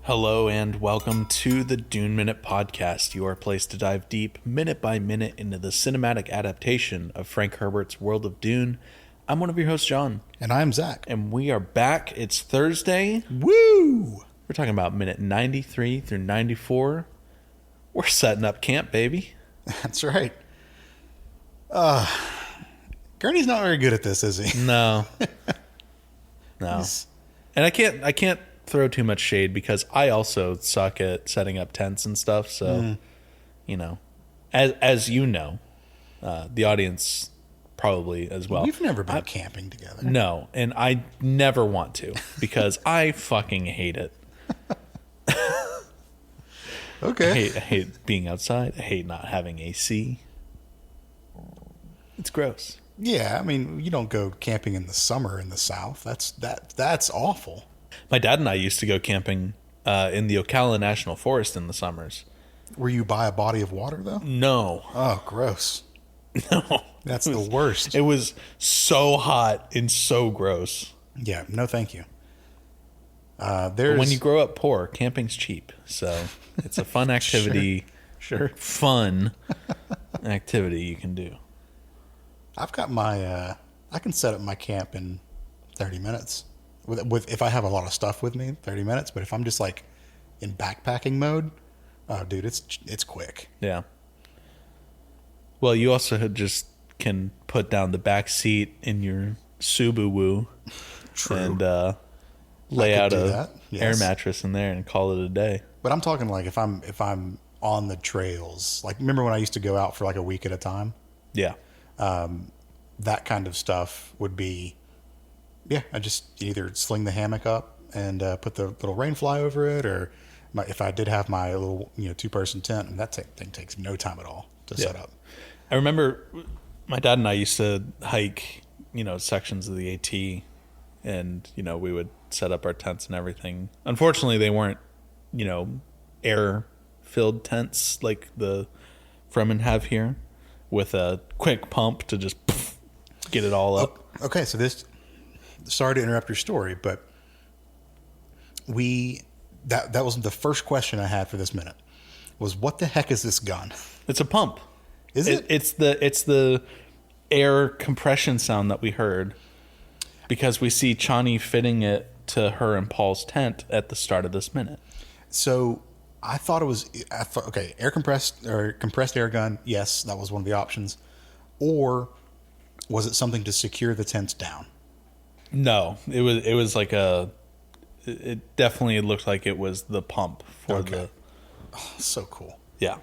Hello and welcome to the Dune Minute Podcast, your place to dive deep, minute by minute, into the cinematic adaptation of Frank Herbert's World of Dune. I'm one of your hosts, John. And I'm Zach. And we are back. It's Thursday. Woo! We're talking about minute 93 through 94. We're setting up camp, baby. That's right. Gurney's not very good at this, is he? No. No. And I can't throw too much shade because I also suck at setting up tents and stuff. So, you know, as you know, the audience probably as well. We've never been camping together. No, and I never want to because I fucking hate it. Okay. I hate being outside. I hate not having AC. It's gross. Yeah, I mean, you don't go camping in the summer in the South. That's awful. My dad and I used to go camping in the Ocala National Forest in the summers. Were you by a body of water, though? No. Oh, gross. No. That's the worst. It was so hot and so gross. Yeah, no thank you. But when you grow up poor, camping's cheap. So it's a fun activity. Sure. Fun activity you can do. I've got my... I can set up my camp in 30 minutes. With if I have a lot of stuff with me, 30 minutes. But if I'm just like in backpacking mode, oh, dude, it's quick. Yeah. Well, you also just can put down the back seat in your Subaru and lay out a air mattress in there and call it a day. But I'm talking like if I'm on the trails, like remember when I used to go out for like a week at a time? Yeah. That kind of stuff would be, yeah, I just either sling the hammock up and put the little rain fly over it, or if I did have my little 2-person tent, and that thing takes no time at all to set up. I remember my dad and I used to hike, sections of the AT, and we would set up our tents and everything. Unfortunately, they weren't, air-filled tents like the Fremen have here, with a quick pump to just get it all up. Okay, so sorry to interrupt your story, but that was the first question I had for this minute was, what the heck is this gun? It's a pump. Is it? It's the air compression sound that we heard because we see Chani fitting it to her and Paul's tent at the start of this minute. So I thought okay, compressed air gun. Yes, that was one of the options. Or was it something to secure the tents down? No, it was like it definitely looked like it was the pump for the. Oh, so cool. Yeah.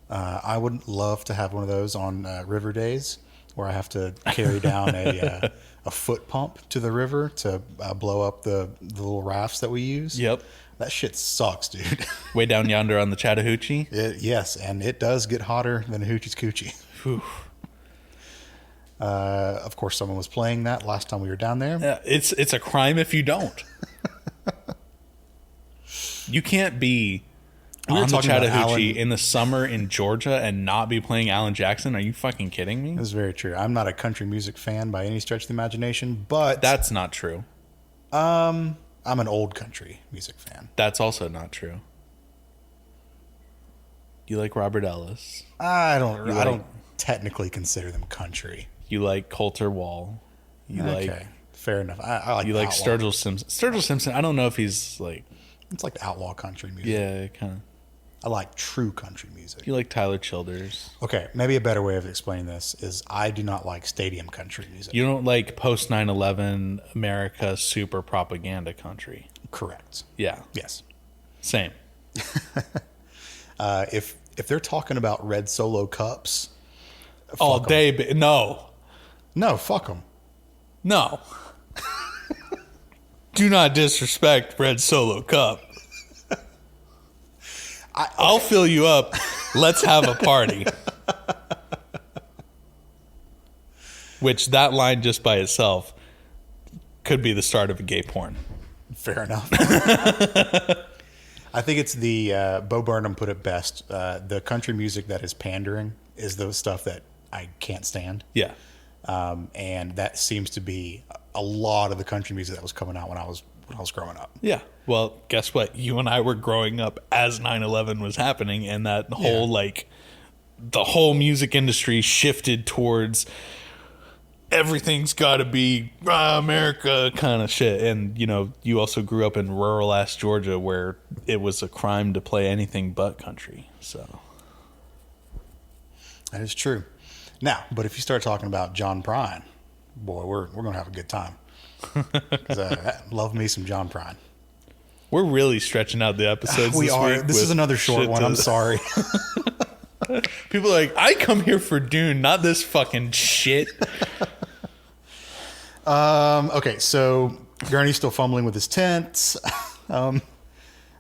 I would love to have one of those on river days where I have to carry down a foot pump to the river to blow up the little rafts that we use. Yep. That shit sucks, dude. Way down yonder on the Chattahoochee? Yes, and it does get hotter than a hoochie's coochie. Whew. Of course, someone was playing that last time we were down there. Yeah, it's a crime if you don't. You can't be on the Chattahoochee in the summer in Georgia and not be playing Alan Jackson. Are you fucking kidding me? That's very true. I'm not a country music fan by any stretch of the imagination, but... That's not true. I'm an old country music fan. That's also not true. You like Robert Ellis. I don't technically consider them country. You like Coulter Wall. Fair enough. I like. You like outlaw. Sturgill Simpson. Sturgill Simpson. I don't know if he's like. It's like outlaw country music. Yeah, kind of. I like true country music. You like Tyler Childers. Okay, maybe a better way of explaining this is I do not like stadium country music. You don't like post 9/11 America super propaganda country. Correct. Yeah. Yes. Same. If they're talking about red Solo cups, all day. No, fuck them. No. Do not disrespect Red Solo Cup. I'll fill you up. Let's have a party. Which that line just by itself could be the start of a gay porn. Fair enough. I think it's the Bo Burnham put it best. The country music that is pandering is the stuff that I can't stand. Yeah. And that seems to be a lot of the country music that was coming out when I was when I was growing up. Yeah. Well, guess what? You and I were growing up as 9/11 was happening, and that whole the whole music industry shifted towards everything's got to be America kind of shit. And you also grew up in rural ass Georgia where it was a crime to play anything but country. So that is true. Now, but if you start talking about John Prine, boy, we're gonna have a good time. Because I love me some John Prine. We're really stretching out the episodes. We are. This is another short one. I'm sorry. People are like, I come here for Dune, not this fucking shit. Okay, so Gurney's still fumbling with his tent.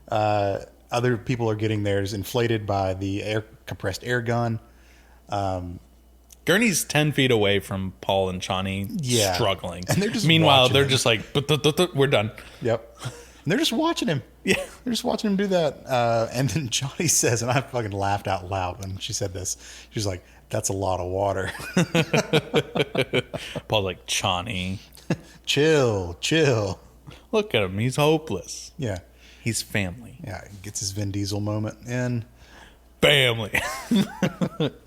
Other people are getting theirs inflated by the compressed air gun. Gurney's 10 feet away from Paul and Chani, struggling. And they're just Meanwhile, they're just like, we're done. Yep. And they're just watching him. Yeah. They're just watching him do that. And then Chani says, and I fucking laughed out loud when she said this. She's like, that's a lot of water. Paul's like, Chani. Chill. Look at him. He's hopeless. Yeah. He's family. Yeah. He gets his Vin Diesel moment in. Family.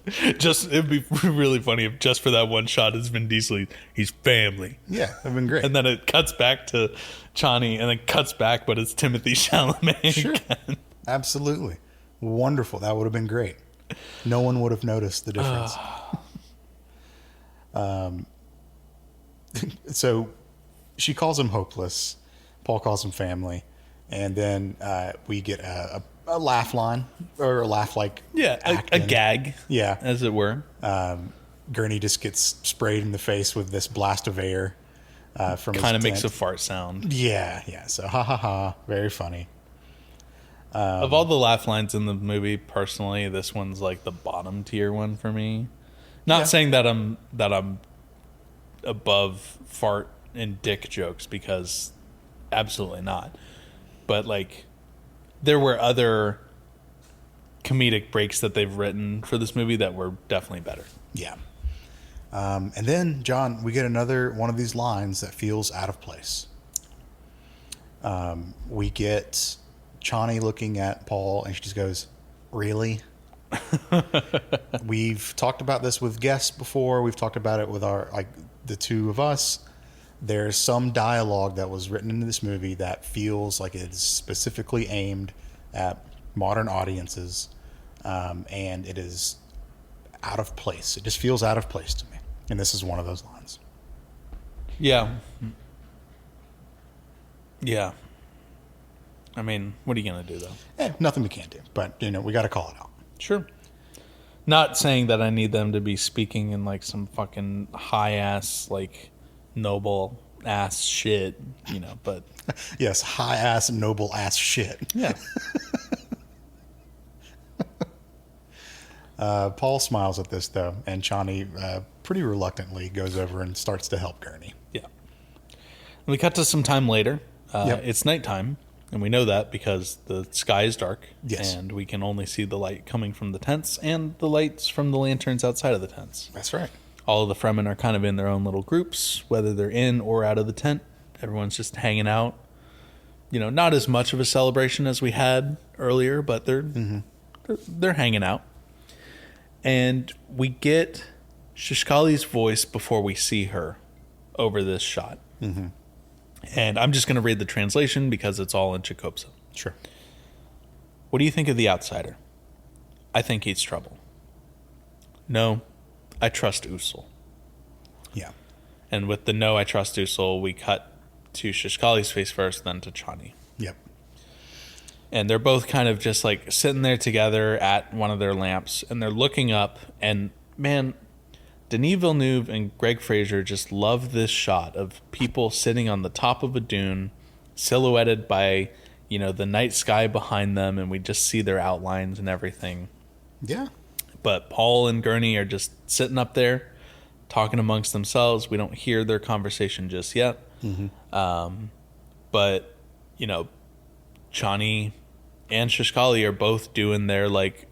It'd be really funny if just for that one shot it's Vin Diesel. He's family. Yeah, that'd been great. And then it cuts back to Chani, and then cuts back, but it's Timothée Chalamet. Sure, again. Absolutely, wonderful. That would have been great. No one would have noticed the difference. So she calls him hopeless. Paul calls him family, and then we get a laugh line or a laugh like a gag, as it were. Gurney just gets sprayed in the face with this blast of air from his kind of makes tent. a fart sound. Yeah. So ha ha ha, very funny. Of all the laugh lines in the movie, personally, this one's like the bottom tier one for me. Not saying that I'm above fart and dick jokes, because absolutely not. But like, there were other comedic breaks that they've written for this movie that were definitely better. Yeah. And then, John, we get another one of these lines that feels out of place. We get Chani looking at Paul, and she just goes, "Really?" We've talked about this with guests before. We've talked about it with the two of us. There's some dialogue that was written into this movie that feels like it's specifically aimed at modern audiences, and it is out of place. It just feels out of place to me, and this is one of those lines. Yeah. I mean, what are you gonna do though? Nothing we can't do, but we got to call it out. Sure. Not saying that I need them to be speaking in like some fucking high ass, like noble ass shit, but yes, high ass, noble ass shit. Yeah. Paul smiles at this though, and Chani pretty reluctantly goes over and starts to help Gurney. Yeah. And we cut to some time later. Yep. It's nighttime, and we know that because the sky is dark. Yes. And we can only see the light coming from the tents and the lights from the lanterns outside of the tents. That's right. All of the Fremen are kind of in their own little groups, whether they're in or out of the tent. Everyone's just hanging out. Not as much of a celebration as we had earlier, but they're hanging out. And we get Shishkali's voice before we see her over this shot. Mm-hmm. And I'm just going to read the translation because it's all in Chicopsa. Sure. What do you think of the outsider? I think he's trouble. No, I trust Usul. Yeah. And with the no, I trust Usul, we cut to Shishkali's face first, then to Chani. Yep. And they're both kind of just like sitting there together at one of their lamps, and they're looking up, and man, Denis Villeneuve and Greg Fraser just love this shot of people sitting on the top of a dune, silhouetted by, the night sky behind them, and we just see their outlines and everything. Yeah. But Paul and Gurney are just sitting up there, talking amongst themselves. We don't hear their conversation just yet. Mm-hmm. But, Chani and Shishkali are both doing their, like,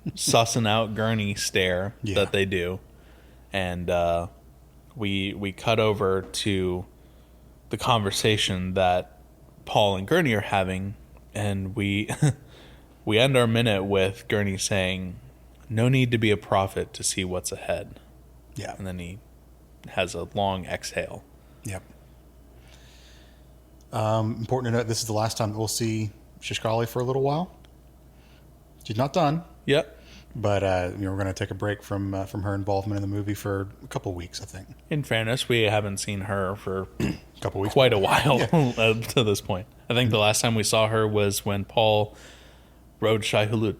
sussing out Gurney stare that they do. And we cut over to the conversation that Paul and Gurney are having, and we we end our minute with Gurney saying, "No need to be a prophet to see what's ahead." Yeah. And then he has a long exhale. Yep. Important to note, this is the last time that we'll see Shishkali for a little while. She's not done. Yep. But we're going to take a break from her involvement in the movie for a couple weeks, I think. In fairness, we haven't seen her for A couple weeks. quite a while to this point. I think the last time we saw her was when Paul rode Shai Hulud.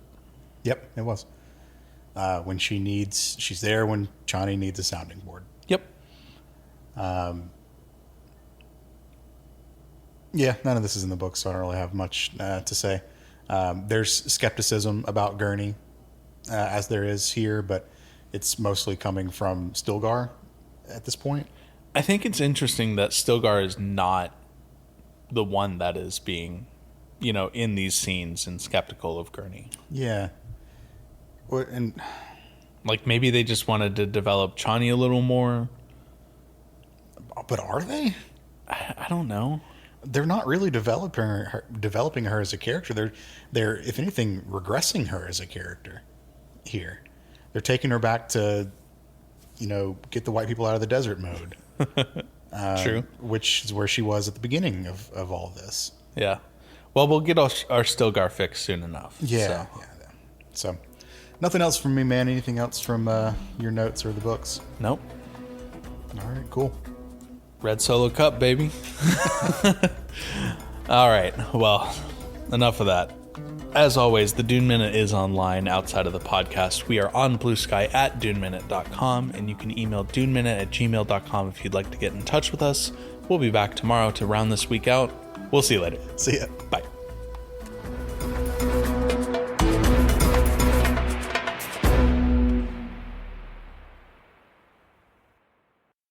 Yep, it was. When she's there when Chani needs a sounding board. Yep. Yeah, none of this is in the book, so I don't really have much to say. There's skepticism about Gurney, as there is here, but it's mostly coming from Stilgar at this point. I think it's interesting that Stilgar is not the one that is being, in these scenes and skeptical of Gurney. Yeah. And like maybe they just wanted to develop Chani a little more. But are they? I don't know. They're not really developing her as a character. They're if anything regressing her as a character here. They're taking her back to, get the white people out of the desert mode. True. Which is where she was at the beginning of all this. Yeah. Well, we'll get our Stilgar fix soon enough. Yeah. So, nothing else from me, man. Anything else from your notes or the books? Nope. All right, cool. Red Solo Cup, baby. All right. Well, enough of that. As always, the Dune Minute is online outside of the podcast. We are on Blue Sky at duneminute.com, and you can email duneminute@gmail.com if you'd like to get in touch with us. We'll be back tomorrow to round this week out. We'll see you later. See ya. Bye.